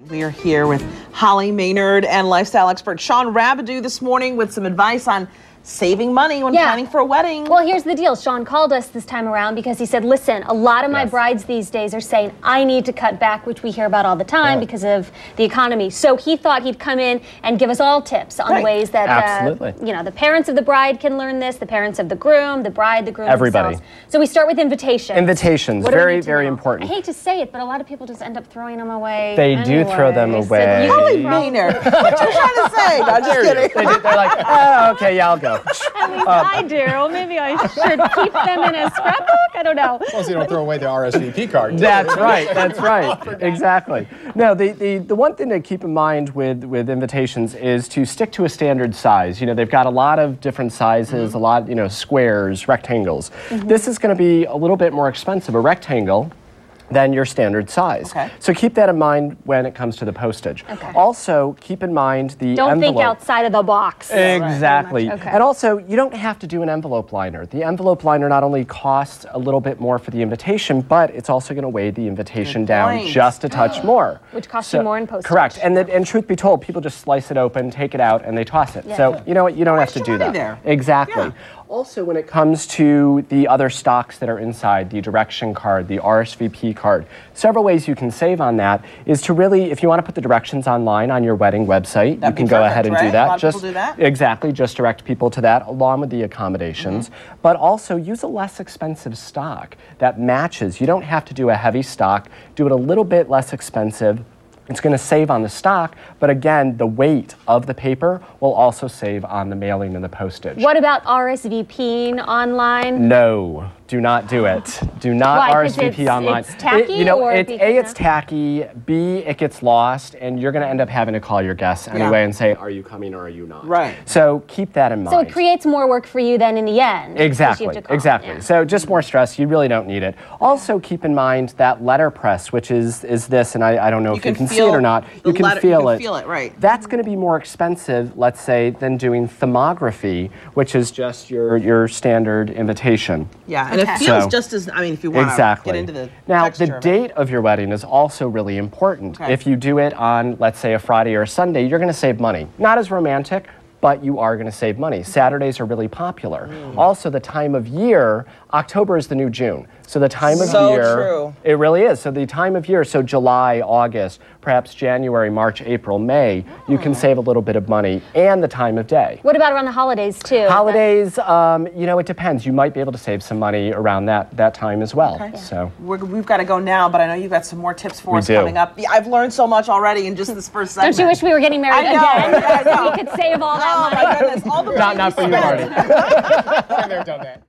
We are here with Holly Maynard and lifestyle expert Shawn Rabideau this morning with some advice on saving money when planning for a wedding. Well, here's the deal. Shawn called us this time around because he said, listen, a lot of my brides these days are saying, I need to cut back, which we hear about all the time because of the economy. So he thought he'd come in and give us all tips on ways that, you know, the parents of the bride can learn this, the parents of the groom, the bride, the groom, everybody. themselves. So we start with invitations. Invitations, very, very important. I hate to say it, but a lot of people just end up throwing them away. They do throw them away. Holly Maynard, what you trying to say? No, just kidding. They're like, oh, okay, yeah, I'll go. At least I do. Maybe I should keep them in a scrapbook. I don't know. Well, so you don't throw away the RSVP card. That's right. That's right. Exactly. No, the one thing to keep in mind with invitations is to stick to a standard size. You know, they've got a lot of different sizes, a lot, you know, squares, rectangles. This is going to be a little bit more expensive. A rectangle than your standard size. So keep that in mind when it comes to the postage. Also, keep in mind the Don't envelope. think outside of the box. Exactly. And also, you don't have to do an envelope liner. The envelope liner not only costs a little bit more for the invitation, but it's also going to weigh the invitation down just a touch more. Which costs you more in postage. Correct. And truth be told, people just slice it open, take it out, and they toss it. So, you know what? You don't have to do that. Exactly. Also, when it comes to the other stocks that are inside, the direction card, the RSVP card, several ways you can save on that is to really, if you want to put the directions online on your wedding website, you can go ahead and do that. A lot of people do that. Exactly, just direct people to that along with the accommodations. But also use a less expensive stock that matches. You don't have to do a heavy stock. Do it a little bit less expensive. It's going to save on the stock, but again, the weight of the paper will also save on the mailing and the postage. What about RSVPing online? No, do not do it. Do not RSVP online. It's tacky? You know, A, it's tacky, B, it gets lost, and you're going to end up having to call your guests anyway and say, are you coming or are you not? So keep that in mind. So it creates more work for you then in the end. Exactly, exactly. So just more stress. You really don't need it. Also keep in mind that letterpress, which is this, and I don't know if you can see it or not. You can feel it. That's going to be more expensive, let's say, than doing thermography, which is just your standard invitation. And it feels just as, I mean, if you want to get into the texture the date of your wedding is also really important. If you do it on, let's say, a Friday or a Sunday, you're going to save money. Not as romantic, but you are going to save money. Saturdays are really popular. Also, the time of year, October is the new June. So the time of year, it really is. So the time of year, so July, August, perhaps January, March, April, May, you can save a little bit of money, and the time of day. What about around the holidays too? Holidays, you know, it depends. You might be able to save some money around that time as well. So we've got to go now, but I know you've got some more tips for us coming up. I've learned so much already in just this first segment. Don't you wish we were getting married again? I know. We could save all that money. Oh my goodness, all the not for you, Marty. Been there, done that.